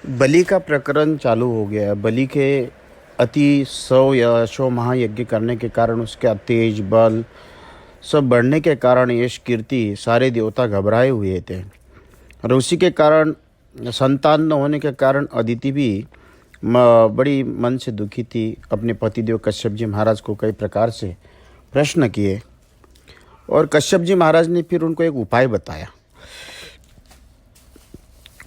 बलि का प्रकरण चालू हो गया है। बलि के अति सौ यशो महायज्ञ करने के कारण उसके तेज बल सब बढ़ने के कारण यश कीर्ति सारे देवता घबराए हुए थे। और उसी के कारण संतान न होने के कारण अदिति भी बड़ी मन से दुखी थी। अपने पतिदेव कश्यप जी महाराज को कई प्रकार से प्रश्न किए और कश्यप जी महाराज ने फिर उनको एक उपाय बताया।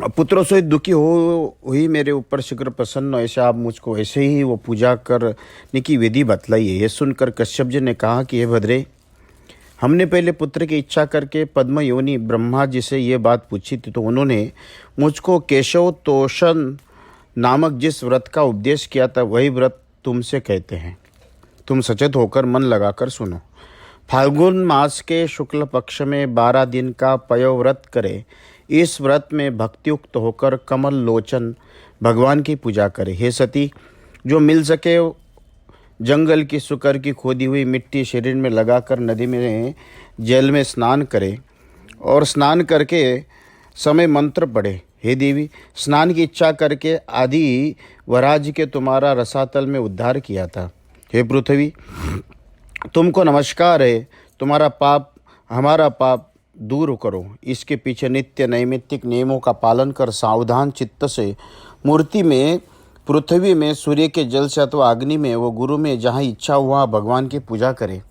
पुत्रों सहित दुखी हो हुई मेरे ऊपर शीघ्र प्रसन्न हो, ऐसे आप मुझको ऐसे ही वो पूजा करने की विधि बतलाइए। यह सुनकर कश्यप जी ने कहा कि हे भद्रे, हमने पहले पुत्र की इच्छा करके पद्म योनि ब्रह्मा जी से ये बात पूछी थी, तो उन्होंने मुझको केशव तोषण नामक जिस व्रत का उपदेश किया था वही व्रत तुमसे कहते हैं। तुम सचेत होकर मन लगाकर सुनो। फाल्गुन मास के शुक्ल पक्ष में 12 दिन का पयोव्रत करे। इस व्रत में भक्तियुक्त होकर कमल लोचन भगवान की पूजा करे। हे सती, जो मिल सके जंगल की सुकर की खोदी हुई मिट्टी शरीर में लगाकर नदी में जल में स्नान करे और स्नान करके समय मंत्र पढ़े। हे देवी, स्नान की इच्छा करके आदि वराज के तुम्हारा रसातल में उद्धार किया था। हे पृथ्वी, तुमको नमस्कार है। तुम्हारा पाप हमारा पाप दूर करो। इसके पीछे नित्य नैमित्तिक नियमों का पालन कर सावधान चित्त से मूर्ति में, पृथ्वी में, सूर्य के जल से अथवा अग्नि में, वो गुरु में जहाँ इच्छा हुआ भगवान की पूजा करे।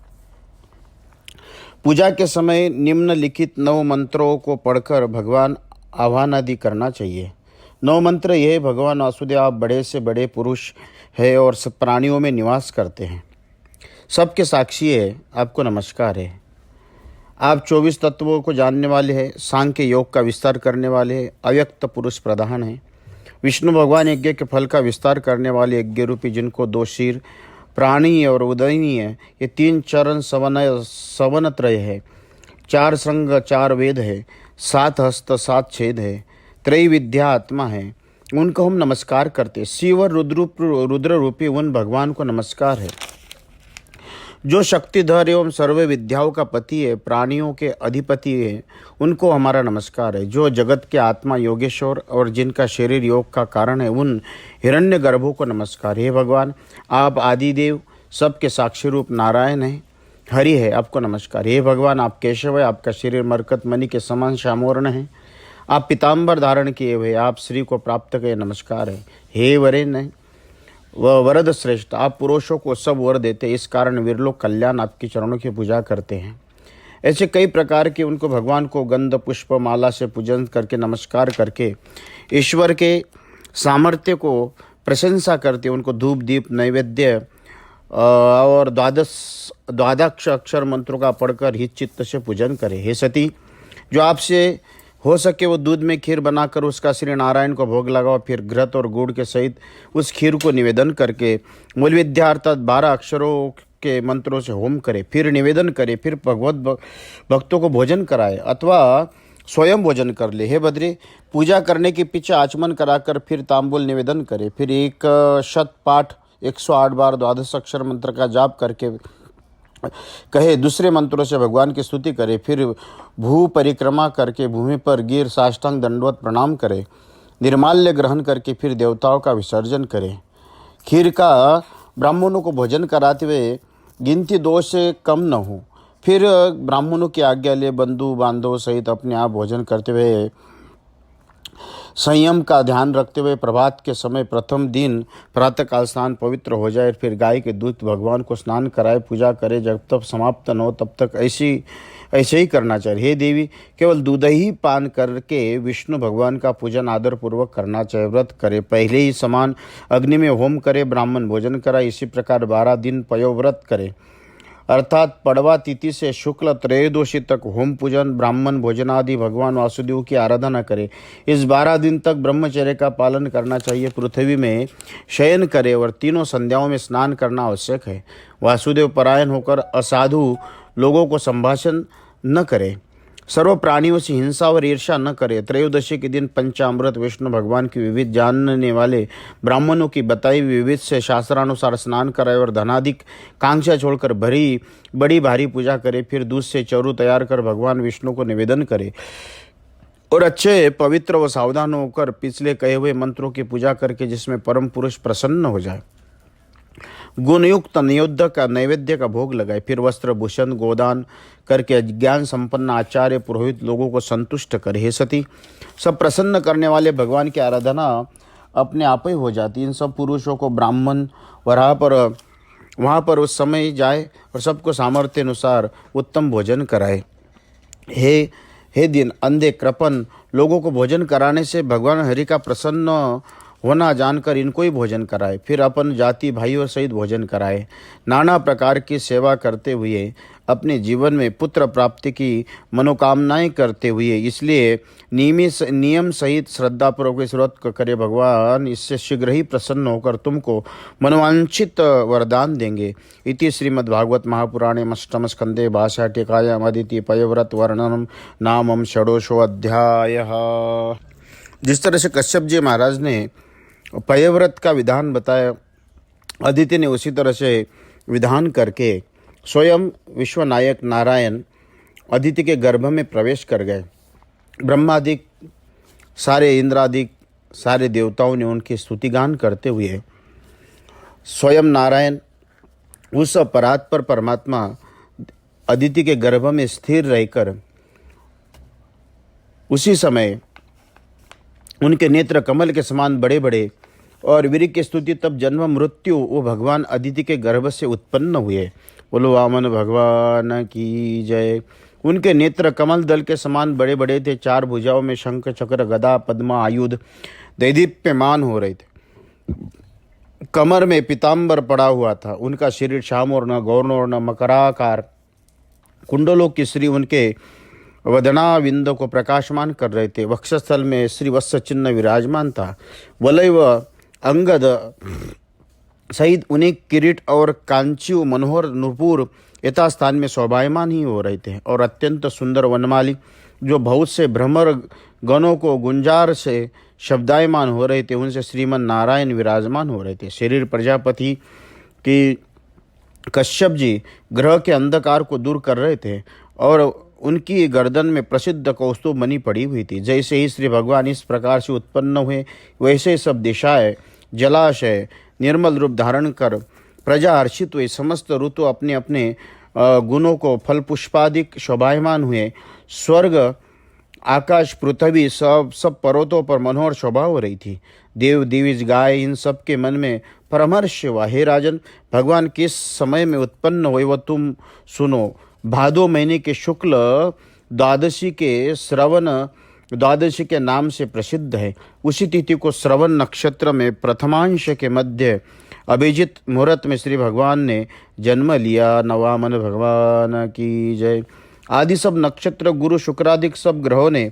पूजा के समय निम्नलिखित 9 मंत्रों को पढ़कर भगवान आह्वान आदि करना चाहिए। 9 मंत्र यह: भगवान वासुदेव, आप बड़े से बड़े पुरुष है और सब प्राणियों में निवास करते हैं, सबके साक्षी है, आपको नमस्कार है। आप 24 तत्वों को जानने वाले हैं, सांख्य योग का विस्तार करने वाले हैं, अव्यक्त पुरुष प्रधान हैं। विष्णु भगवान यज्ञ के फल का विस्तार करने वाले यज्ञ रूपी, जिनको 2 शीर प्राणी और उदयनीय है, ये 3 चरण सवनत्रय है, 4 श्रृंग 4 वेद है, 7 हस्त 7 छेद है, त्रैविद्या आत्मा है, उनको हम नमस्कार करते। शिव रुद्र रूपी उन भगवान को नमस्कार है जो शक्तिधर एवं सर्व विद्याओं का पति है, प्राणियों के अधिपति है, उनको हमारा नमस्कार है। जो जगत के आत्मा योगेश्वर और जिनका शरीर योग का कारण है, उन हिरण्यगर्भों को नमस्कार। हे भगवान, आप आदिदेव, सबके साक्षी रूप नारायण है, हरि है, आपको नमस्कार। हे भगवान, आप केशव है, आपका शरीर मरकत मणि के समान श्यामवर्ण है, आप पीताम्बर धारण किए हुए, आप श्री को प्राप्त के नमस्कार है। हे वरेण्य वह वरद श्रेष्ठ, आप पुरुषों को सब वर देते, इस कारण वीरलोक कल्याण आपके चरणों की पूजा करते हैं। ऐसे कई प्रकार के उनको भगवान को गंध पुष्प माला से पूजन करके नमस्कार करके ईश्वर के सामर्थ्य को प्रशंसा करते, उनको धूप दीप नैवेद्य और द्वादश अक्षर मंत्रों का पढ़कर हित चित्त से पूजन करें। हे सती, जो आपसे हो सके वो दूध में खीर बनाकर उसका श्री नारायण को भोग लगाओ, फिर घृत और गुड़ के सहित उस खीर को निवेदन करके मूल विद्या अर्थात 12 अक्षरों के मंत्रों से होम करे, फिर निवेदन करे, फिर भगवत भक्तों को भोजन कराए अथवा स्वयं भोजन कर ले। हे बद्री, पूजा करने के पीछे आचमन कराकर फिर तांबूल निवेदन करे, फिर 1 शत पाठ 108 बार द्वादश अक्षर मंत्र का जाप करके कहे, दूसरे मंत्रों से भगवान की स्तुति करे, फिर भू परिक्रमा करके भूमि पर गिर साष्टांग दंडवत प्रणाम करे, निर्माल्य ग्रहण करके फिर देवताओं का विसर्जन करे। खीर का ब्राह्मणों को भोजन कराते हुए गिनती 2 से कम न हो, फिर ब्राह्मणों की आज्ञा ले बंधु बांधव सहित अपने आप भोजन करते हुए संयम का ध्यान रखते हुए प्रभात के समय प्रथम दिन प्रातःकाल स्नान पवित्र हो जाए, फिर गाय के दूध भगवान को स्नान कराए, पूजा करे, जब तक समाप्त न हो तब तक ऐसे ही करना चाहिए। हे देवी, केवल दूध ही पान करके विष्णु भगवान का पूजन आदर पूर्वक करना चाहिए। व्रत करे, पहले ही समान अग्नि में होम करे, ब्राह्मण भोजन कराए, इसी प्रकार 12 दिन पयोव्रत करे, अर्थात पड़वा तिथि से शुक्ल त्रयोदशी तक होम पूजन, ब्राह्मण भोजन आदि भगवान वासुदेव की आराधना करे। इस 12 दिन तक ब्रह्मचर्य का पालन करना चाहिए। पृथ्वी में शयन करे और तीनों संध्याओं में स्नान करना आवश्यक है। वासुदेव परायण होकर असाधु लोगों को संभाषण न करे, सर्व प्राणियों से हिंसा और ईर्ष्या न करे। त्रयोदशी के दिन पंचामृत विष्णु भगवान की विविध जानने वाले ब्राह्मणों की बताई विविध से शास्त्रानुसार स्नान कराए और धनाधिक कांक्षा छोड़कर बड़ी भारी पूजा करे, फिर दूध से चौरू तैयार कर भगवान विष्णु को निवेदन करे। और अच्छे पवित्र व सावधान होकर पिछले कहे हुए मंत्रों की पूजा करके जिसमें परम पुरुष प्रसन्न हो जाए, गुणयुक्त नियुद्ध का नैवेद्य का भोग लगाए, फिर वस्त्र भूषण गोदान करके ज्ञान संपन्न आचार्य पुरोहित लोगों को संतुष्ट करे। हे सती, सब प्रसन्न करने वाले भगवान की आराधना अपने आप ही हो जाती। इन सब पुरुषों को ब्राह्मण वहाँ पर उस समय जाए और सबको सामर्थ्य अनुसार उत्तम भोजन कराए। हे दिन अंधे कृपण लोगों को भोजन कराने से भगवान हरि का प्रसन्न होना जानकर इनको ही भोजन कराए, फिर अपन जाति भाइयों सहित भोजन कराए। नाना प्रकार की सेवा करते हुए अपने जीवन में पुत्र प्राप्ति की मनोकामनाएं करते हुए, इसलिए नियम सहित श्रद्धापूर्वक इस व्रत को करे। भगवान इससे शीघ्र ही प्रसन्न होकर तुमको मनोवांछित वरदान देंगे। इति श्रीमद्भागवत महापुराणे अष्टम स्कंदे भाष्यटिकायाम अदिति पयव्रत वर्णनम नामम षोडशो अध्यायः। जिस तरह से कश्यप जी महाराज ने पयव्रत का विधान बताया, अदिति ने उसी तरह से विधान करके स्वयं विश्वनायक नारायण अदिति के गर्भ में प्रवेश कर गए। ब्रह्मादिक सारे इंद्रादिक सारे देवताओं ने उनकी स्तुतिगान करते हुए स्वयं नारायण उस परात्पर परमात्मा अदिति के गर्भ में स्थिर रहकर उसी समय उनके नेत्र कमल के समान बड़े बड़े और वीर की स्तुति तब जन्म मृत्यु वो भगवान अदिति के गर्भ से उत्पन्न हुए। बोलो वामन भगवान की जय। उनके नेत्र कमल दल के समान बड़े बड़े थे। चार भुजाओं में शंख चक्र गदा पद्म आयुध दैदीप्यमान हो रहे थे। कमर में पीताम्बर पड़ा हुआ था। उनका शरीर श्याम और न गौर्ण और न मकराकार कुंडलों की श्री उनके वदनाविंद को प्रकाशमान कर रहे थे। वक्षस्थल में श्री वत्स चिन्ह विराजमान था। वलय व अंगद सहित उन्हें किरीट और कांचीव मनोहर नूपुर यथास्थान में शोभायमान ही हो रहे थे। और अत्यंत सुंदर वनमाली जो बहुत से भ्रमर गणों को गुंजार से शब्दायमान हो रहे थे, उनसे श्रीमन नारायण विराजमान हो रहे थे। शरीर प्रजापति की कश्यप जी ग्रह के अंधकार को दूर कर रहे थे और उनकी गर्दन में प्रसिद्ध कौस्तुभ मणि पड़ी हुई थी। जैसे ही श्री भगवान इस प्रकार से उत्पन्न हुए, वैसे सब दिशाएं जलाशय निर्मल रूप धारण कर प्रजा हर्षित हुए। समस्त ऋतु अपने अपने गुणों को फल पुष्पादिक शोभायमान हुए। स्वर्ग आकाश पृथ्वी सब पर्वतों पर मनोहर शोभा हो रही थी। देव दिविज गाय इन सब के मन में परमर्ष हुआ। हे राजन, भगवान किस समय में उत्पन्न हुए वह तुम सुनो। भादो महीने के शुक्ल द्वादशी के नाम से प्रसिद्ध है। उसी तिथि को श्रवण नक्षत्र में प्रथमांश के मध्य अभिजित मुहूर्त में श्री भगवान ने जन्म लिया। नवामन भगवान की जय। आदि सब नक्षत्र गुरु शुक्रादिक सब ग्रहों ने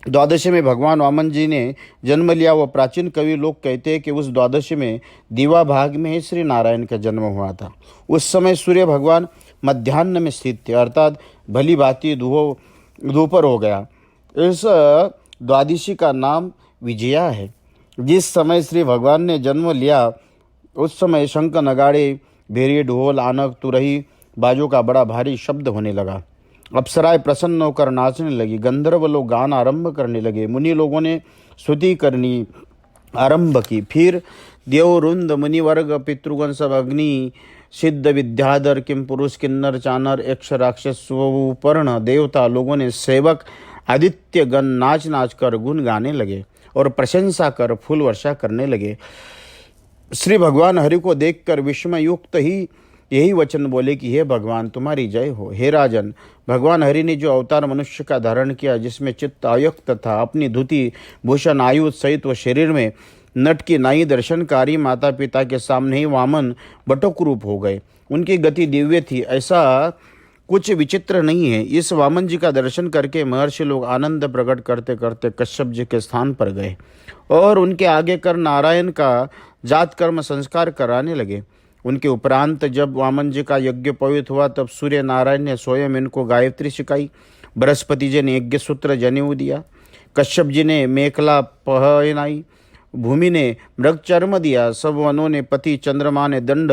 द्वादशी में भगवान वामन जी ने जन्म लिया। वह प्राचीन कवि लोग कहते हैं कि उस द्वादशी में दिवा भाग में ही श्री नारायण का जन्म हुआ था। उस समय सूर्य भगवान मध्याह्न में स्थित थे, अर्थात भली भांति दोपहर हो गया। इस द्वादशी का नाम विजया है। जिस समय श्री भगवान ने जन्म लिया उस समय शंख नगाड़े भेरी ढोल आनक तुरही बाजों का बड़ा भारी शब्द होने लगा। अप्सराएं प्रसन्न होकर नाचने लगी। गंधर्व लोग गान आरंभ करने लगे। मुनि लोगों ने स्तुति करनी आरंभ की। फिर देवरुंद मुनिवर्ग पितृगण सब अग्नि सिद्ध विद्याधर किम पुरुष किन्नर चानर यक्ष राक्षस स्वपर्ण देवता लोगों ने सेवक आदित्य गण नाच नाच कर गुण गाने लगे और प्रशंसा कर फूल वर्षा करने लगे। श्री भगवान हरि को देखकर विस्मय युक्त ही यही वचन बोले कि हे भगवान तुम्हारी जय हो। हे राजन, भगवान हरि ने जो अवतार मनुष्य का धारण किया, जिसमें चित्त अयुक्त था, अपनी धुति भूषण आयुध सहित वह शरीर में नट की नाई दर्शनकारी माता पिता के सामने ही वामन बटुक रूप हो गए। उनकी गति दिव्य थी, ऐसा कुछ विचित्र नहीं है। इस वामन जी का दर्शन करके महर्षि लोग आनंद प्रकट करते करते कश्यप जी के स्थान पर गए और उनके आगे कर नारायण का जात कर्म संस्कार कराने लगे। उनके उपरांत जब वामन जी का यज्ञ पवित्र हुआ तब सूर्य नारायण ने स्वयं इनको गायत्री सिखाई। बृहस्पति जी ने यज्ञ सूत्र जनेऊ दिया। कश्यप जी ने मेखला पहनाई। भूमि ने मृग चर्म दिया। सब वनों ने पति चंद्रमा ने दंड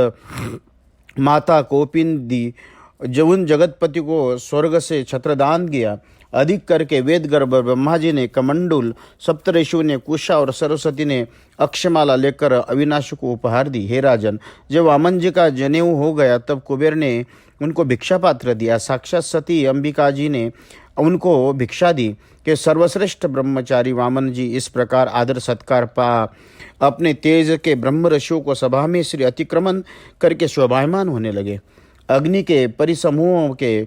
माता कोपिन दी। जब उन जगतपति को स्वर्ग से छत्रदान दिया। अधिक करके वेद गर्भ ब्रह्मा जी ने कमंडुल, सप्तऋषियों ने कुशा और सरस्वती ने अक्षमाला लेकर अविनाश को उपहार दी। हे राजन, जब वामन जी का जनेऊ हो गया तब कुबेर ने उनको भिक्षा पात्र दिया। साक्षात सती अंबिका जी ने उनको भिक्षा दी कि सर्वश्रेष्ठ ब्रह्मचारी वामन जी इस प्रकार आदर सत्कार पा अपने तेज के ब्रह्म ऋषियों को सभा में श्री अतिक्रमण करके शोभायमान होने लगे। अग्नि के परिसमूहों के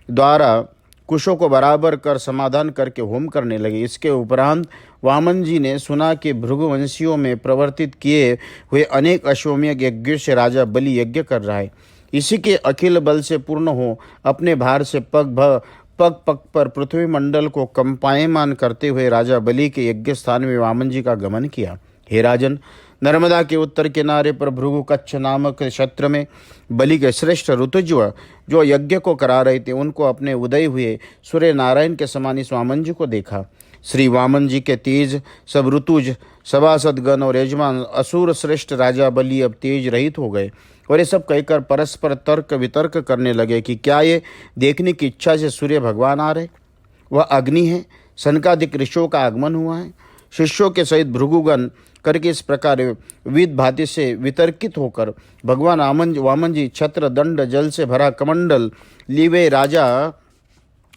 द्वारा कुशों को बराबर कर समाधान करके होम करने लगे। इसके उपरांत वामन जी ने सुना कि भृगुवंशियों में प्रवर्तित किए हुए अनेक अश्वमेध यज्ञों से राजा बलि यज्ञ कर रहा है। इसी के अखिल बल से पूर्ण हो अपने भार से पग पग पर पृथ्वी मंडल को कंपायमान करते हुए राजा बलि के यज्ञ स्थान में वामन जी का गमन किया। हे राजन, नर्मदा के उत्तर किनारे पर भृगु कच्छ नामक क्षेत्र में बलि के श्रेष्ठ ऋतुज जो यज्ञ को करा रहे थे, उनको अपने उदय हुए सूर्य नारायण के समान इस वामन जी को देखा। श्री वामन जी के तेज सब ऋतुज, सभासदगण और यजमान असुर श्रेष्ठ राजा बलि अब तेज रहित हो गए और ये सब कहकर परस्पर तर्क वितर्क करने लगे कि क्या ये देखने की इच्छा से सूर्य भगवान आ रहे, वह अग्नि है, सनकादिक ऋषियों का आगमन हुआ है। शिष्यों के सहित भृगुगण करके इस प्रकार विविध भांति से वितर्कित होकर भगवान वामन जी छत्र दंड जल से भरा कमंडल लिए राजा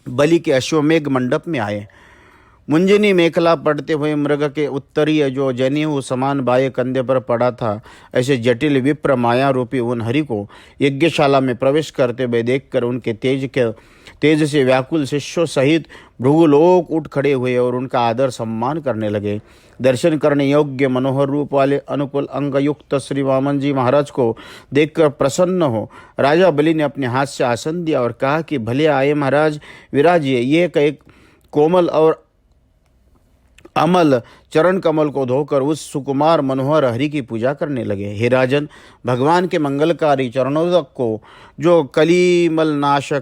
बलि के अश्वमेघ मंडप में आए। मुंजनी मेखला पड़ते हुए मृग के उत्तरीय जो जनेऊ समान बाएं कंधे पर पड़ा था, ऐसे जटिल विप्र माया रूपी उन हरि को यज्ञशाला में प्रवेश करते हुए देखकर उनके तेज से व्याकुल शिष्यों सहित भृगुलोक उठ खड़े हुए और उनका आदर सम्मान करने लगे। दर्शन करने योग्य मनोहर रूप वाले अनुकूल अंग युक्त श्री वामन जी महाराज को देखकर प्रसन्न हो राजा बलि ने अपने हाथ से आसन दिया और कहा कि भले आए महाराज, विराजिए। ये एक कोमल और अमल चरण कमल को धोकर उस सुकुमार मनोहर हरि की पूजा करने लगे। हे राजन, भगवान के मंगलकारी चरणोदक को जो कलीमल नाश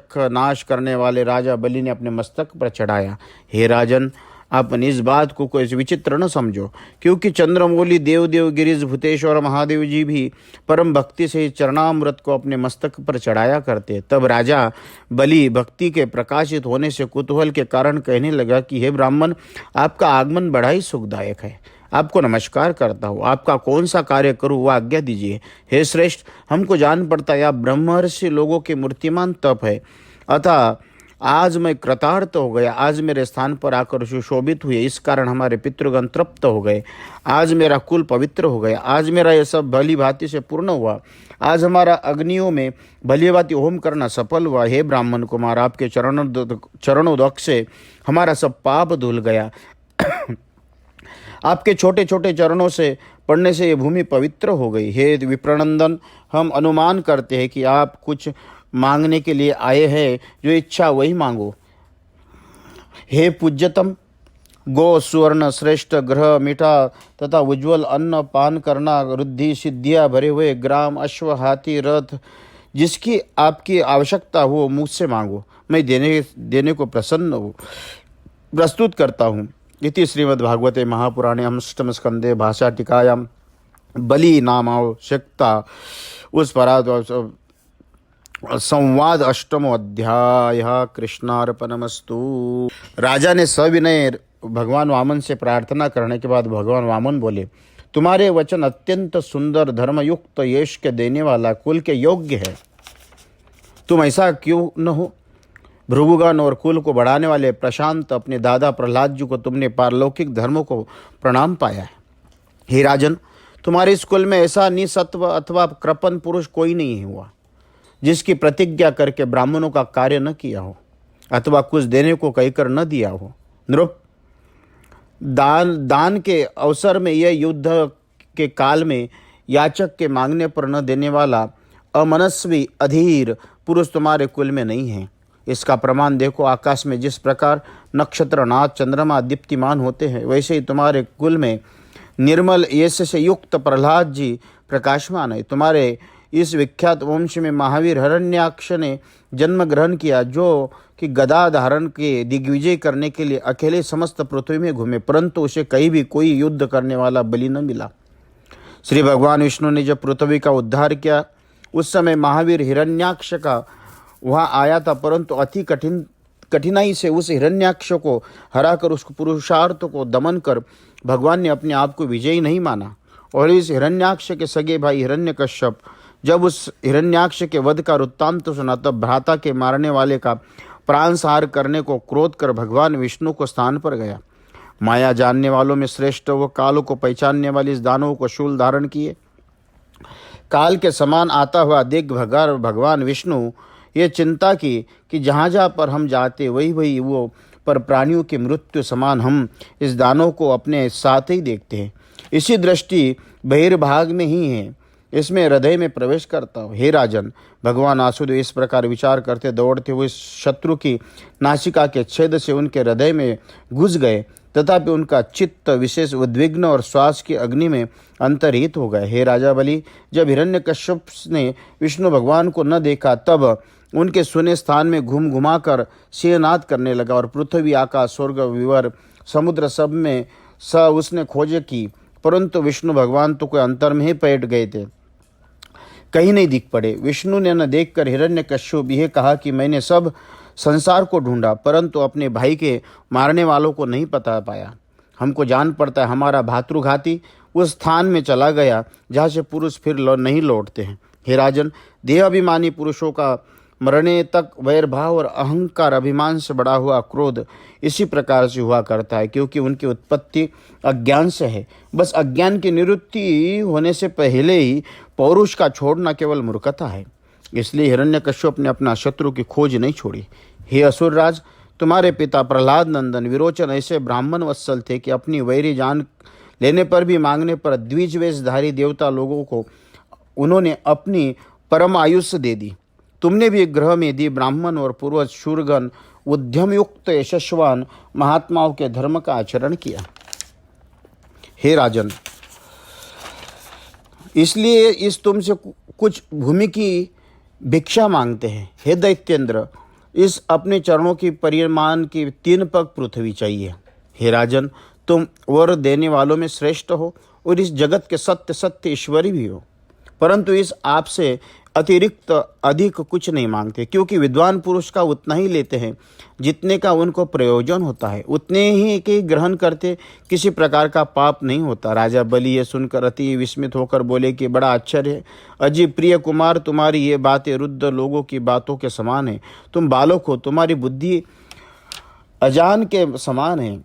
करने वाले राजा बलि ने अपने मस्तक पर चढ़ाया। हे राजन, अपन इस बात को कोई विचित्र न समझो, क्योंकि चंद्रमौली देवदेव गिरीश भूतेश्वर महादेव जी भी परम भक्ति से चरणामृत को अपने मस्तक पर चढ़ाया करते। तब राजा बलि भक्ति के प्रकाशित होने से कुतूहल के कारण कहने लगा कि हे ब्राह्मण, आपका आगमन बड़ा ही सुखदायक है। आपको नमस्कार करता हूँ। आपका कौन सा कार्य करूँ वह आज्ञा दीजिए। हे श्रेष्ठ, हमको जान पड़ता है आप ब्रह्मर्षि लोगों के मूर्तिमान तप है, अतः आज मैं कृतार्थ हो गया। आज मेरे स्थान पर आकर सुशोभित हुए, इस कारण हमारे पितृगण तृप्त हो गए। आज मेरा कुल पवित्र हो गया। आज मेरा यह सब भली भांति से पूर्ण हुआ। आज हमारा अग्नियों में भली भांति होम करना सफल हुआ। हे ब्राह्मण कुमार, आपके चरणोदक से हमारा सब पाप धुल गया। आपके छोटे छोटे चरणों से पड़ने से ये भूमि पवित्र हो गई। हे विप्रनंदन, हम अनुमान करते हैं कि आप कुछ मांगने के लिए आए हैं, जो इच्छा वही मांगो। हे पूज्यतम, गो सुवर्ण श्रेष्ठ ग्रह मीठा तथा उज्ज्वल अन्न पान करना, रुद्धि सिद्धियाँ भरे हुए ग्राम, अश्व, हाथी, रथ, जिसकी आपकी आवश्यकता हो मुझसे मांगो, मैं देने को प्रसन्न हूँ, प्रस्तुत करता हूँ। इति श्रीमद्भागवते महापुराणे अष्टम स्कंदे भाषा टीकायां बलि नामावश्यकता उस परा संवाद अष्टमो अध्याय। कृष्णार्पणमस्तु। राजा ने सविनय भगवान वामन से प्रार्थना करने के बाद भगवान वामन बोले, तुम्हारे वचन अत्यंत सुंदर, धर्मयुक्त, यश के देने वाला, कुल के योग्य है। तुम ऐसा क्यों न हो? भृगुगण और कुल को बढ़ाने वाले प्रशांत अपने दादा प्रहलाद जी को तुमने पारलौकिक धर्मों को प्रणाम पाया है। हे राजन, तुम्हारे इस कुल में ऐसा निसत्व अथवा कृपण पुरुष कोई नहीं हुआ जिसकी प्रतिज्ञा करके ब्राह्मणों का कार्य न किया हो अथवा कुछ देने को कहकर न दिया हो। नृप, दान के अवसर में यह युद्ध के काल में याचक के मांगने पर न देने वाला अमनस्वी अधीर पुरुष तुम्हारे कुल में नहीं है। इसका प्रमाण देखो, आकाश में जिस प्रकार नक्षत्र, नाथ, चंद्रमा दीप्तिमान होते हैं, वैसे ही तुम्हारे कुल में निर्मल यश से युक्त प्रहलाद जी प्रकाशमान है। तुम्हारे इस विख्यात वंश में महावीर हिरण्याक्ष ने जन्म ग्रहण किया, जो कि गदा धारण के दिग्विजय करने के लिए अकेले समस्त पृथ्वी में घूमे, परंतु उसे कहीं भी कोई युद्ध करने वाला बलि न मिला। श्री भगवान विष्णु ने जब पृथ्वी का उद्धार किया, उस समय महावीर हिरण्याक्ष का वहाँ आया था, परंतु अति कठिन कठिनाई से उस हिरण्याक्ष को हराकर उस पुरुषार्थ को दमन कर भगवान ने अपने आप को विजयी नहीं माना। और इस हिरण्याक्ष के सगे भाई हिरण्यकश्यप जब उस हिरण्याक्ष के वध का वृत्तांत सुना, तब भ्राता के मारने वाले का प्राणसंहार करने को क्रोध कर भगवान विष्णु को स्थान पर गया। माया जानने वालों में श्रेष्ठ वो काल को पहचानने वाले इस दानव को शूल धारण किए काल के समान आता हुआ देख भगवान विष्णु ये चिंता की कि जहाँ जहाँ पर हम जाते वही वही वो पर प्राणियों की मृत्यु समान हम इस दानव को अपने साथ ही देखते हैं। इसी दृष्टि बहिर्भाग में ही है, इसमें हृदय में प्रवेश करता हो। हे राजन, भगवान वासुदेव इस प्रकार विचार करते दौड़ते हुए शत्रु की नासिका के छेद से उनके हृदय में घुस गए, तथापि उनका चित्त विशेष उद्विग्न और श्वास की अग्नि में अंतर्हित हो गए। हे राजा बलि, जब हिरण्यकश्यप ने विष्णु भगवान को न देखा, तब उनके सुने स्थान में घूम घुमाकर सिंहनाद करने लगा और पृथ्वी आकाश स्वर्ग विवर समुद्र सब में उसने खोजे की, परंतु विष्णु भगवान तो कोई अंतर में ही बैठ गए थे, कहीं नहीं दिख पड़े। विष्णु ने न देखकर हिरण्यकश्यप यह कहा कि मैंने सब संसार को ढूंढा, परंतु अपने भाई के मारने वालों को नहीं पता पाया। हमको जान पड़ता है हमारा भातृघाती उस स्थान में चला गया जहाँ से पुरुष फिर नहीं लौटते हैं। हे राजन, देहाभिमानी पुरुषों का मरने तक वैरभाव और अहंकार अभिमान से बढ़ा हुआ क्रोध इसी प्रकार से हुआ करता है, क्योंकि उनकी उत्पत्ति अज्ञान से है। बस अज्ञान की निवृत्ति होने से पहले ही पौरुष का छोड़ना केवल मूर्खता है। इसलिए हिरण्यकश्यप ने अपना शत्रु की खोज नहीं छोड़ी। हे असुरराज, तुम्हारे पिता प्रहलाद नंदन विरोचन ऐसे ब्राह्मण वत्सल थे कि अपनी वैरी जान लेने पर भी मांगने पर द्विज वेशधारी देवता लोगों को उन्होंने अपनी परम आयुष्य दे दी। तुमने भी एक ग्रह में यदि ब्राह्मण और पूर्वज शूरगण उद्यम युक्त यशस्वान महात्माओं के धर्म का आचरण किया। हे राजन, इसलिए इस तुमसे कुछ भूमि की भिक्षा मांगते हैं। हे दैत्येंद्र, इस अपने चरणों की परिमाण की 3 पग पृथ्वी चाहिए। हे राजन, तुम वर देने वालों में श्रेष्ठ हो और इस जगत के सत्य सत्य ईश्वरी भी हो, परंतु इस आपसे अतिरिक्त अधिक कुछ नहीं मांगते, क्योंकि विद्वान पुरुष का उतना ही लेते हैं जितने का उनको प्रयोजन होता है, उतने ही के ग्रहण करते, किसी प्रकार का पाप नहीं होता। राजा बलि ये सुनकर अति विस्मित होकर बोले कि बड़ा आश्चर्य है अजी प्रिय कुमार, तुम्हारी ये बातें रुद्ध लोगों की बातों के समान है। तुम बालक हो, तुम्हारी बुद्धि अजान के समान है,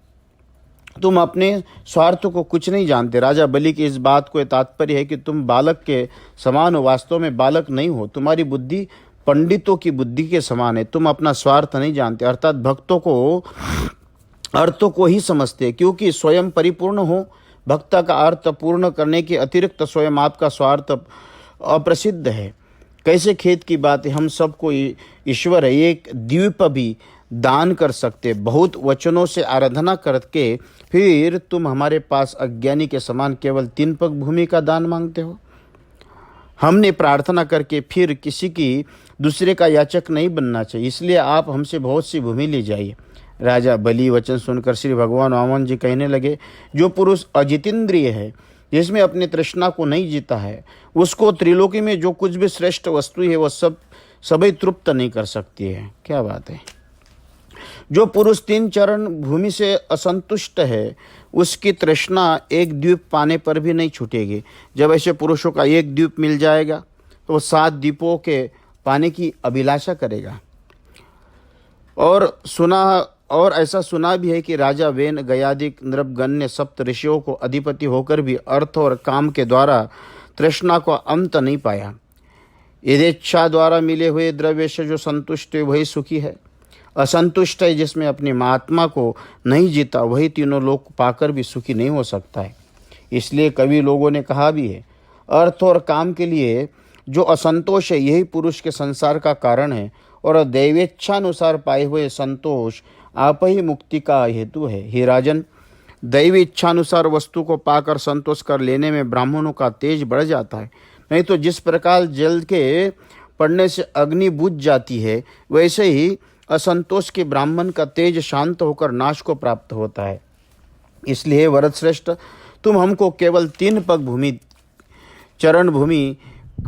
तुम अपने स्वार्थ को कुछ नहीं जानते। राजा बलि की इस बात को तात्पर्य है कि तुम बालक के समान हो, वास्तव में बालक नहीं हो। तुम्हारी बुद्धि पंडितों की बुद्धि के समान है, तुम अपना स्वार्थ नहीं जानते, अर्थात भक्तों को अर्थों को ही समझते, क्योंकि स्वयं परिपूर्ण हो। भक्त का अर्थ पूर्ण करने के अतिरिक्त स्वयं आपका स्वार्थ अप्रसिद्ध है। कैसे खेत की बात है, हम सबको ईश्वर है, एक द्वीप भी दान कर सकते, बहुत वचनों से आराधना करके फिर तुम हमारे पास अज्ञानी के समान केवल 3 पग भूमि का दान मांगते हो। हमने प्रार्थना करके फिर किसी की दूसरे का याचक नहीं बनना चाहिए, इसलिए आप हमसे बहुत सी भूमि ले जाइए। राजा बलि वचन सुनकर श्री भगवान वामन जी कहने लगे, जो पुरुष अजितेंद्रिय है, जिसमें अपने तृष्णा को नहीं जीता है, उसको त्रिलोकी में जो कुछ भी श्रेष्ठ वस्तु है वह सभी तृप्त नहीं कर सकती है। क्या बात है। जो पुरुष 3 चरण भूमि से असंतुष्ट है, उसकी तृष्णा एक द्वीप पाने पर भी नहीं छूटेगी। जब ऐसे पुरुषों का एक द्वीप मिल जाएगा तो वो 7 द्वीपों के पाने की अभिलाषा करेगा। और ऐसा सुना भी है कि राजा वेन गयादिक नृपगण ने सप्त ऋषियों को अधिपति होकर भी अर्थ और काम के द्वारा तृष्णा को अंत नहीं पाया। यथेच्छा द्वारा मिले हुए द्रव्य से जो संतुष्ट है वही सुखी है, असंतुष्ट है जिसमें अपने महात्मा को नहीं जीता वही तीनों लोक पाकर भी सुखी नहीं हो सकता है। इसलिए कवि लोगों ने कहा भी है, अर्थ और काम के लिए जो असंतोष है यही पुरुष के संसार का कारण है, और दैवेच्छानुसार पाए हुए संतोष आप ही मुक्ति का हेतु है। हे राजन, दैवी इच्छानुसार वस्तु को पाकर संतोष कर लेने में ब्राह्मणों का तेज बढ़ जाता है। नहीं तो जिस प्रकार जल के पड़ने से अग्नि बुझ जाती है, वैसे ही असंतोष के ब्राह्मण का तेज शांत होकर नाश को प्राप्त होता है। इसलिए वरद श्रेष्ठ, तुम हमको केवल 3 पग भूमि चरण भूमि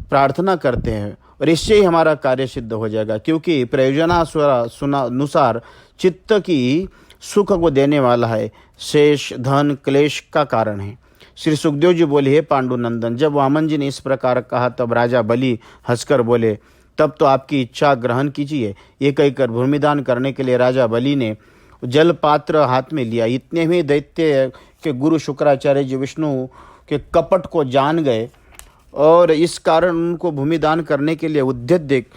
प्रार्थना करते हैं और इससे ही हमारा कार्य सिद्ध हो जाएगा, क्योंकि प्रयोजनानुसार चित्त की सुख को देने वाला है, शेष धन क्लेश का कारण है। श्री सुखदेव जी बोले, हे पांडुनंदन, जब वामन जी ने इस प्रकार कहा तब राजा बलि हंसकर बोले, तब तो आपकी इच्छा ग्रहण कीजिए। ये कहकर भूमिदान करने के लिए राजा बलि ने जल पात्र हाथ में लिया। इतने में दैत्य के गुरु शुक्राचार्य जी विष्णु के कपट को जान गए और इस कारण उनको भूमिदान करने के लिए उद्यत देख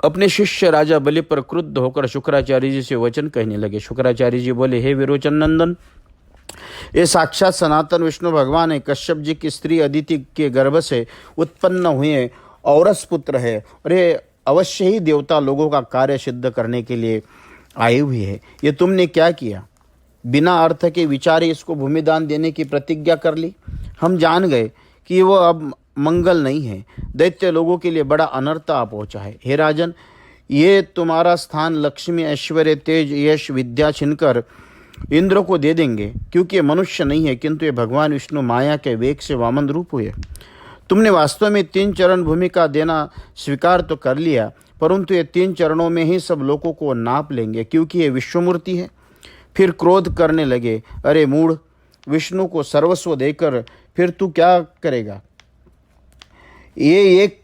अपने शिष्य राजा बलि पर क्रुद्ध होकर शुक्राचार्य जी से वचन कहने लगे। शुक्राचार्य जी बोले, हे विरोचन नंदन, ये साक्षात सनातन विष्णु भगवान है। कश्यप जी की स्त्री अदिति के गर्भ से उत्पन्न हुए औरस पुत्र है और ये अवश्य ही देवता लोगों का कार्य सिद्ध करने के लिए आए हुए है। ये तुमने क्या किया? बिना अर्थ के विचारे इसको भूमिदान देने की प्रतिज्ञा कर ली। हम जान गए कि वो अब मंगल नहीं है, दैत्य लोगों के लिए बड़ा अनर्थ आ पहुंचा है। हे राजन, ये तुम्हारा स्थान लक्ष्मी ऐश्वर्य तेज यश विद्या छिनकर इंद्र को दे देंगे, क्योंकि ये मनुष्य नहीं है किंतु ये भगवान विष्णु माया के वेग से वामन रूप हुए। तुमने वास्तव में 3 चरण भूमिका देना स्वीकार तो कर लिया, परंतु ये 3 चरणों में ही सब लोगों को नाप लेंगे, क्योंकि ये विश्वमूर्ति है। फिर क्रोध करने लगे, अरे मूढ़, विष्णु को सर्वस्व देकर फिर तू क्या करेगा? ये एक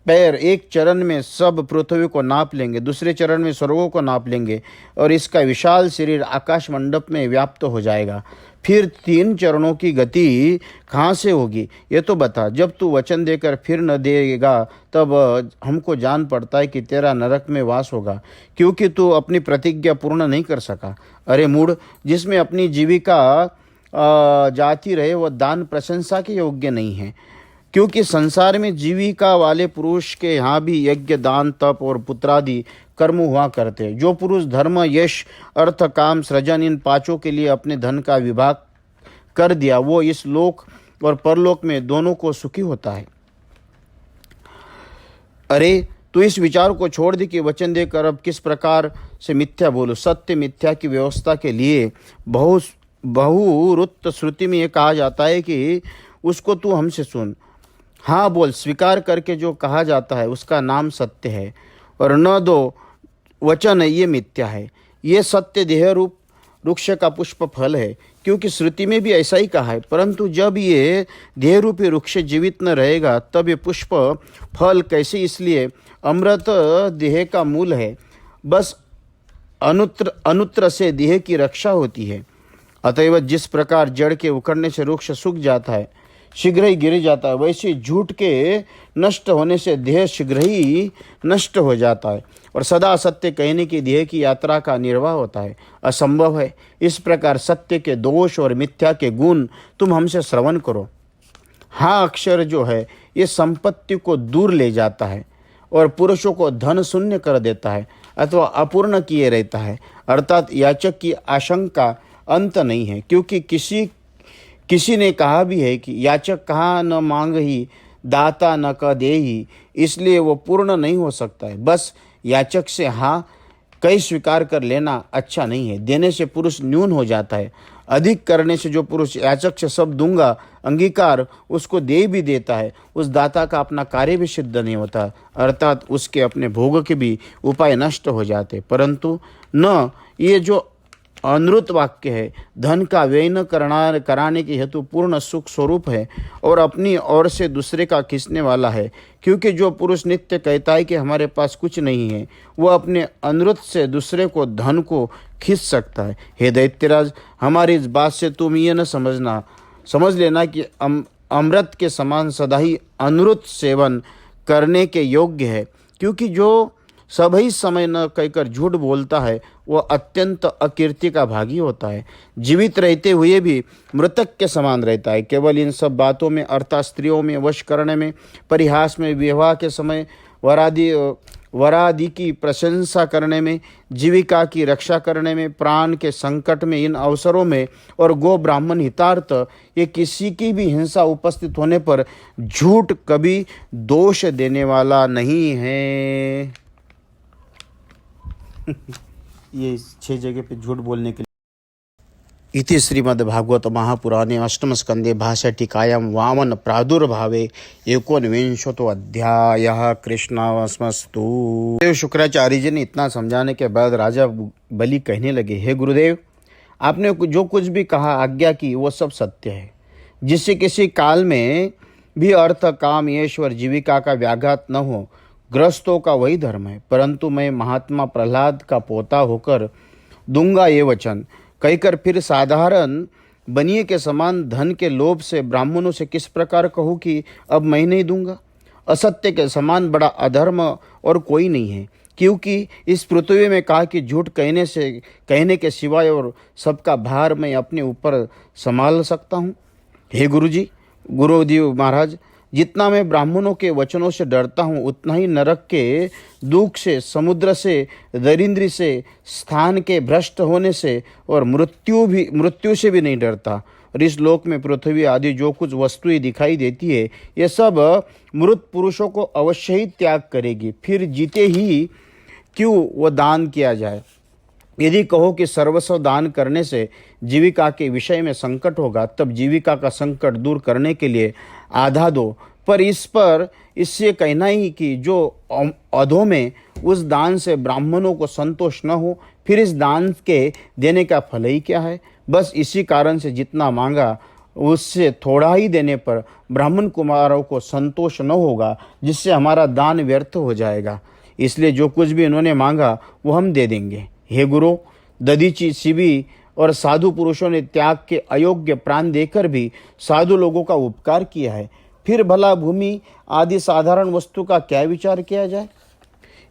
पैर एक चरण में सब पृथ्वी को नाप लेंगे, दूसरे चरण में स्वर्गों को नाप लेंगे और इसका विशाल शरीर आकाश मंडप में व्याप्त हो जाएगा। फिर 3 चरणों की गति कहाँ से होगी ये तो बता। जब तू वचन देकर फिर न देगा तब हमको जान पड़ता है कि तेरा नरक में वास होगा, क्योंकि तू अपनी प्रतिज्ञा पूर्ण नहीं कर सका। अरे मूढ़, जिसमें अपनी जीविका जाती रहे वह दान प्रशंसा के योग्य नहीं है, क्योंकि संसार में जीविका वाले पुरुष के यहाँ भी यज्ञ दान तप और पुत्रादि कर्म हुआ करते हैं। जो पुरुष धर्म यश अर्थ काम सृजन इन 5 के लिए अपने धन का विभाग कर दिया, वो इस लोक और परलोक में दोनों को सुखी होता है। अरे तू इस विचार को छोड़ दे कि वचन देकर अब किस प्रकार से मिथ्या बोलो। सत्य मिथ्या की व्यवस्था के लिए बहुरुत श्रुति में यह कहा जाता है कि उसको तू हमसे सुन। हाँ बोल, स्वीकार करके जो कहा जाता है उसका नाम सत्य है, और न दो वचन ये मिथ्या है। ये सत्य देह रूप वृक्ष का पुष्प फल है, क्योंकि श्रुति में भी ऐसा ही कहा है। परंतु जब ये देह रूपी वृक्ष जीवित न रहेगा तब ये पुष्प फल कैसे? इसलिए अमृत देह का मूल है, बस अनुत्र से देह की रक्षा होती है। अतएव जिस प्रकार जड़ के उखड़ने से वृक्ष सूख जाता है, शीघ्र ही गिर जाता है, वैसे झूठ के नष्ट होने से देह शीघ्र ही नष्ट हो जाता है और सदा सत्य कहने की देह की यात्रा का निर्वाह होता है, असंभव है। इस प्रकार सत्य के दोष और मिथ्या के गुण तुम हमसे श्रवण करो। हाँ अक्षर जो है ये संपत्ति को दूर ले जाता है और पुरुषों को धन शून्य कर देता है अथवा अपूर्ण किए रहता है, अर्थात याचक की आशंका अंत नहीं है, क्योंकि किसी ने कहा भी है कि याचक कहाँ न मांग ही दाता न क दे ही, इसलिए वो पूर्ण नहीं हो सकता है। बस याचक से हाँ कई स्वीकार कर लेना अच्छा नहीं है, देने से पुरुष न्यून हो जाता है। अधिक करने से जो पुरुष याचक से सब दूंगा अंगीकार उसको दे भी देता है, उस दाता का अपना कार्य भी सिद्ध नहीं होता, अर्थात उसके अपने भोग के भी उपाय नष्ट हो जाते। परंतु न ये जो अनुत वाक्य है, धन का व्यय न कराने के हेतु पूर्ण सुख स्वरूप है और अपनी ओर से दूसरे का खींचने वाला है, क्योंकि जो पुरुष नित्य कहता है कि हमारे पास कुछ नहीं है, वह अपने अनुत से दूसरे को धन को खींच सकता है। हे दैत्यराज, हमारी इस बात से तुम ये न समझ लेना कि अमृत के समान सदा ही अनुत सेवन करने के योग्य है, क्योंकि जो सभी समय न कहकर झूठ बोलता है वह अत्यंत अकीर्ति का भागी होता है, जीवित रहते हुए भी मृतक के समान रहता है। केवल इन सब बातों में अर्थात स्त्रियों में वश करने में, परिहास में, विवाह के समय वरादि की प्रशंसा करने में, जीविका की रक्षा करने में, प्राण के संकट में, इन अवसरों में और गो ब्राह्मण हितार्थ ये किसी की भी हिंसा उपस्थित होने पर झूठ कभी दोष देने वाला नहीं है। ये 6 जगह पे झूठ बोलने के लिए इति श्रीमद्भागवत महापुराणे अष्टमस्कंदे भाष्यटीकायां वामन प्रादुर्भावे एकोनविंशतो अध्यायः। कृष्णावस्मस्तु। देव शुक्राचार्य जी ने इतना समझाने के बाद राजा बलि कहने लगे, हे गुरुदेव, आपने जो कुछ भी कहा आज्ञा की वो सब सत्य है। जिससे किसी काल में भी अर्थ काम ईश्वर जीविका का व्याघात न हो, ग्रस्तों का वही धर्म है। परंतु मैं महात्मा प्रहलाद का पोता होकर दूंगा ये वचन कहकर फिर साधारण बनिए के समान धन के लोभ से ब्राह्मणों से किस प्रकार कहूँ कि अब मैं नहीं दूंगा। असत्य के समान बड़ा अधर्म और कोई नहीं है, क्योंकि इस पृथ्वी में कहा कि झूठ कहने के सिवाय और सबका भार मैं अपने ऊपर संभाल सकता हूँ। हे गुरुदेव महाराज, जितना मैं ब्राह्मणों के वचनों से डरता हूँ उतना ही नरक के दुख से, समुद्र से, दरिद्री से, स्थान के भ्रष्ट होने से और मृत्यु से भी नहीं डरता। और इस लोक में पृथ्वी आदि जो कुछ वस्तुएं दिखाई देती है ये सब मृत पुरुषों को अवश्य ही त्याग करेगी, फिर जीते ही क्यों वो दान किया जाए। यदि कहो कि सर्वस्व दान करने से जीविका के विषय में संकट होगा, तब जीविका का संकट दूर करने के लिए आधा दो। पर इससे कहना ही कि जो अधों में उस दान से ब्राह्मणों को संतोष न हो, फिर इस दान के देने का फल ही क्या है। बस इसी कारण से जितना मांगा उससे थोड़ा ही देने पर ब्राह्मण कुमारों को संतोष न होगा, जिससे हमारा दान व्यर्थ हो जाएगा। इसलिए जो कुछ भी इन्होंने मांगा वो हम दे देंगे। हे गुरु, दधीची, शिवी और साधु पुरुषों ने त्याग के अयोग्य प्राण देकर भी साधु लोगों का उपकार किया है, फिर भला भूमि आदि साधारण वस्तु का क्या विचार किया जाए।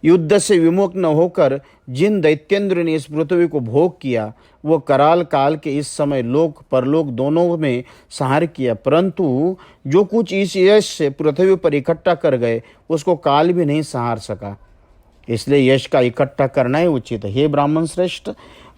युद्ध से विमुख न होकर जिन दैत्येंद्र ने इस पृथ्वी को भोग किया वो कराल काल के इस समय लोक परलोक दोनों में संहार किया, परंतु जो कुछ इस यश से पृथ्वी पर इकट्ठा कर गए उसको काल भी नहीं संहार सका। इसलिए यश का इकट्ठा करना ही उचित है। हे ब्राह्मण श्रेष्ठ,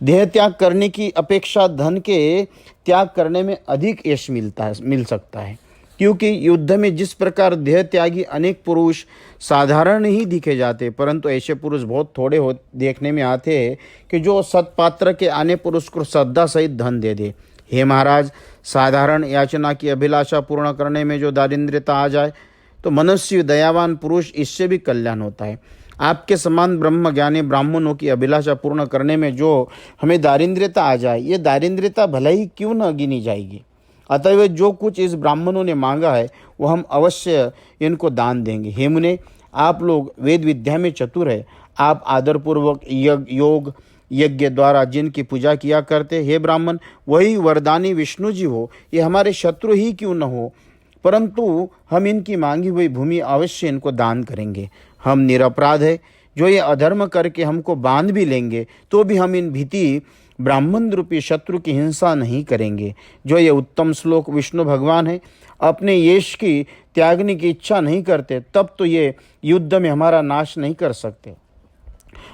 देह त्याग करने की अपेक्षा धन के त्याग करने में अधिक यश मिल सकता है, क्योंकि युद्ध में जिस प्रकार देह त्यागी अनेक पुरुष साधारण ही दिखे जाते, परंतु ऐसे पुरुष बहुत थोड़े देखने में आते हैं कि जो सत्पात्र के आने पुरुष को श्रद्धा सहित धन दे दे। हे महाराज, साधारण याचना की अभिलाषा पूर्ण करने में जो दारिद्र्यता आ जाए तो मनुष्य दयावान पुरुष इससे भी कल्याण होता है। आपके समान ब्रह्म ज्ञानी ब्राह्मणों की अभिलाषा पूर्ण करने में जो हमें दारिद्र्यता आ जाए, ये दारिद्र्यता भले ही क्यों न गिनी जाएगी। अतएव जो कुछ इस ब्राह्मणों ने मांगा है वो हम अवश्य इनको दान देंगे। हे मुने, आप लोग वेद विद्या में चतुर है, आप आदरपूर्वक योग यज्ञ द्वारा जिनकी पूजा किया करते, हे ब्राह्मण, वही वरदानी विष्णु जी हो, ये हमारे शत्रु ही क्यों न हो, परंतु हम इनकी मांगी हुई भूमि अवश्य इनको दान करेंगे। हम निरपराध है, जो ये अधर्म करके हमको बांध भी लेंगे तो भी हम इन भीति ब्राह्मण रूपी शत्रु की हिंसा नहीं करेंगे। जो ये उत्तम श्लोक विष्णु भगवान है, अपने यश की त्यागने की इच्छा नहीं करते, तब तो ये युद्ध में हमारा नाश नहीं कर सकते।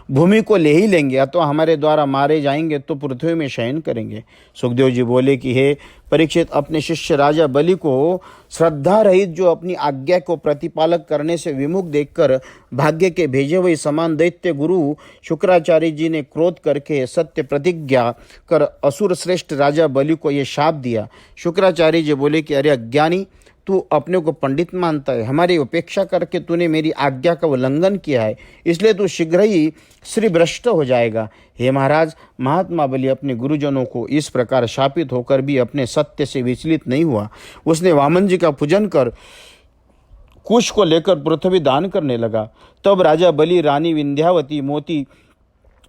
भूमि को ले ही लेंगे, अथवा हमारे द्वारा मारे जाएंगे तो पृथ्वी में शयन करेंगे। सुखदेव जी बोले कि हे परीक्षित, अपने शिष्य राजा बलि को श्रद्धा रहित जो अपनी आज्ञा को प्रतिपालक करने से विमुख देखकर भाग्य के भेजे हुए समान दैत्य गुरु शुक्राचार्य जी ने क्रोध करके सत्य प्रतिज्ञा कर असुर श्रेष्ठ राजा बलि को ये शाप दिया। शुक्राचार्य जी बोले कि अरे अज्ञानी, तू अपने को पंडित मानता है, हमारी उपेक्षा करके तूने मेरी आज्ञा का उल्लंघन किया है, इसलिए तू शीघ्र ही श्री भ्रष्ट हो जाएगा। हे महाराज, महात्मा बलि अपने गुरुजनों को इस प्रकार शापित होकर भी अपने सत्य से विचलित नहीं हुआ। उसने वामन जी का पूजन कर कुश को लेकर पृथ्वी दान करने लगा। तब राजा बलि रानी विंध्यावती मोती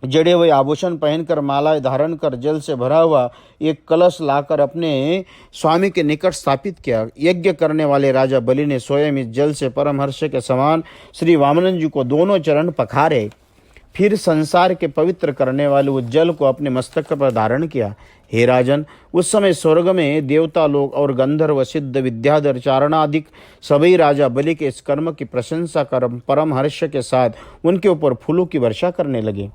जड़े हुए आभूषण पहनकर मालाएं धारण कर जल से भरा हुआ एक कलश लाकर अपने स्वामी के निकट स्थापित किया। यज्ञ करने वाले राजा बलि ने स्वयं इस जल से परमहर्ष के समान श्री वामन जी को दोनों चरण पखारे, फिर संसार के पवित्र करने वाले उस जल को अपने मस्तक पर धारण किया। हे राजन, उस समय स्वर्ग में देवता लोग और गंधर्व सिद्ध विद्याधर चारणाधिक सभी राजा बलि के इस कर्म की प्रशंसा कर परम हर्ष के साथ उनके ऊपर फूलों की वर्षा करने लगे।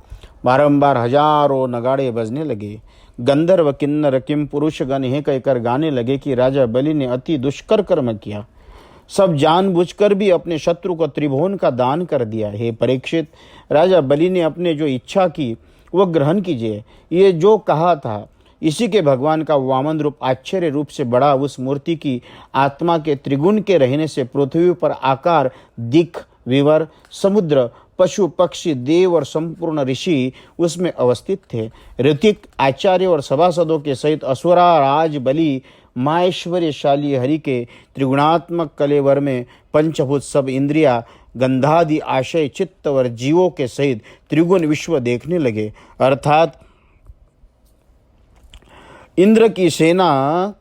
बारंबार हजारों नगाड़े बजने लगे। गंधर्व किन्नर किम पुरुषगण यह कहकर गाने लगे कि राजा बलि ने अति दुष्कर कर्म किया, सब जानबूझकर भी अपने शत्रु को त्रिभुवन का दान कर दिया। हे परीक्षित, राजा बलि ने अपने जो इच्छा की वह ग्रहण कीजिए। ये जो कहा था इसी के भगवान का वामन रूप आश्चर्य रूप से बड़ा उस मूर्ति की आत्मा के त्रिगुण के रहने से पृथ्वी पर आकार, दिख, विवर, समुद्र, पशु, पक्षी, देव और संपूर्ण ऋषि उसमें अवस्थित थे। ऋतिक, आचार्य और सभासदों के सहित असुरा राज बलि माहेश्वर्यशाली हरि के त्रिगुणात्मक कलेवर में पंचभूत सब इंद्रिया, गंधादि आशय, चित्त और जीवों के सहित त्रिगुण विश्व देखने लगे। अर्थात इंद्र की सेना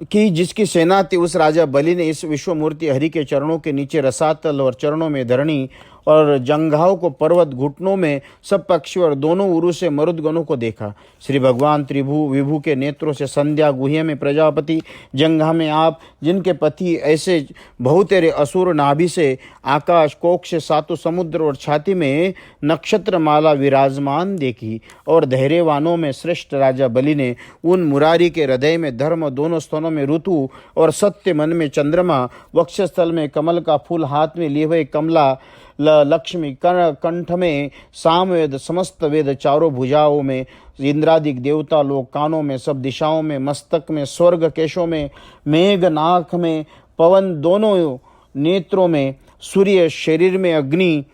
की जिसकी सेना थी, उस राजा बलि ने इस विश्व मूर्ति हरि के चरणों के नीचे रसातल और चरणों में धरणी और जंघाओं को पर्वत, घुटनों में सब पक्षी और दोनों उरु से मरुदगणों को देखा। श्री भगवान त्रिभु विभु के नेत्रों से संध्या, गुह्य में प्रजापति, जंघा में आप, जिनके पति ऐसे बहुतेरे असुर, नाभि से आकाश, कोक से सातों समुद्र और छाती में नक्षत्र माला विराजमान देखी। और धैर्यवानों में श्रेष्ठ राजा बलि ने उन मुरारी के हृदय में धर्म, दोनों स्तनों में ऋतु और सत्य, मन में चंद्रमा, वक्षस्थल में कमल का फूल, हाथ में लिए हुए कमला, लक्ष्मी, कंठ में सामवेद, समस्त वेद, चारों भुजाओं में इंद्रादिक देवता लोग, कानों में सब दिशाओं में, मस्तक में स्वर्ग, केशों में मेघ, नाक में पवन, दोनों नेत्रों में सूर्य, शरीर में अग्नि,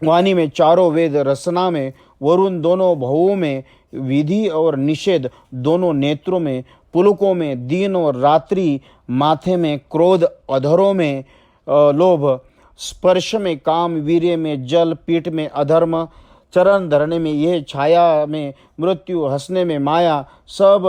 वाणी में चारों वेद, रसना में वरुण, दोनों भवों में विधि और निषेध, दोनों नेत्रों में, पुलकों में दिन और रात्रि, माथे में क्रोध, अधरों में लोभ, स्पर्श में काम, वीर्य में जल, पीठ में अधर्म, चरण धरने में यह, छाया में मृत्यु, हंसने में माया, सब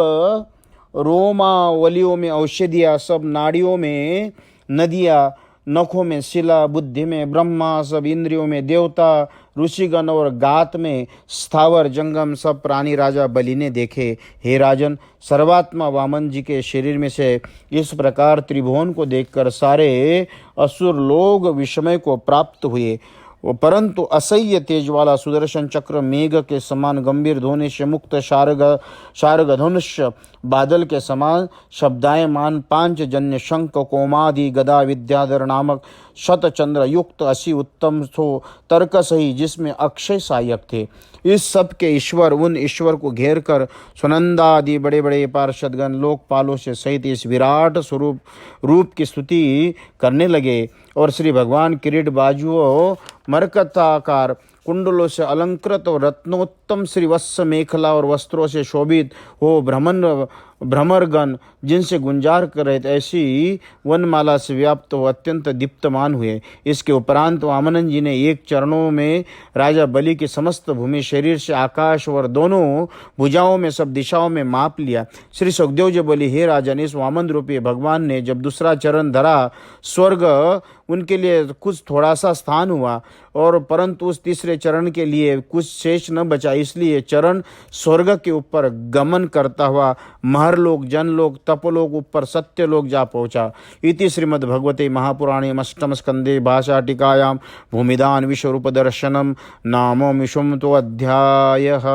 रोमावलियों में औषधियाँ, सब नाड़ियों में नदियाँ, नखों में शिला, बुद्धि में ब्रह्मा, सब इंद्रियों में देवता, ऋषिगण और गात में स्थावर जंगम सब प्राणी राजा बलि ने देखे। हे राजन, सर्वात्मा वामन जी के शरीर में से इस प्रकार त्रिभुवन को देखकर सारे असुर लोग विस्मय को प्राप्त हुए। परंतु असह्य तेज वाला सुदर्शन चक्र, मेघ के समान गंभीर ध्वनि से मुक्त शार्ग धनुष, बादल के समान शब्दायमान पांचजन्य शंख, कोमादि गदा, विद्याधर नामक शतचंद्र युक्त असी उत्तम सो तर्क सही, जिसमें अक्षय सहायक थे। इस सब के ईश्वर उन ईश्वर को घेर कर सुनंदा आदि बड़े बड़े पार्षदगण लोकपालों से सहित इस विराट स्वरूप रूप की स्तुति करने लगे। और श्री भगवान किरीट बाजुओं, मरकताकार कुंडलों से अलंकृत और रत्नोत्तम श्रीवत्स मेखला और वस्त्रों से शोभित हो भ्रमरगण जिनसे गुंजार कर रहे थे, ऐसी वनमाला से व्याप्त हो अत्यंत दीप्तमान हुए। इसके उपरांत वामनन जी ने एक चरणों में राजा बलि की समस्त भूमि, शरीर से आकाश और दोनों भुजाओं में सब दिशाओं में माप लिया। श्री सुखदेव जी बोली, हे राजन, इस वामन रूपी भगवान ने जब दूसरा चरण धरा, स्वर्ग उनके लिए कुछ थोड़ा सा स्थान हुआ, और परंतु उस तीसरे चरण के लिए कुछ शेष न बचा, इसलिए चरण स्वर्ग के ऊपर गमन करता हुआ महरलोक, जनलोक, तपलोक, ऊपर सत्यलोक जा पहुंचा। इति श्रीमद्भगवते महापुराणे अष्टम स्कंदे भाषाटिकायां भूमिदान विश्वरूप दर्शनम नामो मिशुम तो अध्यायः।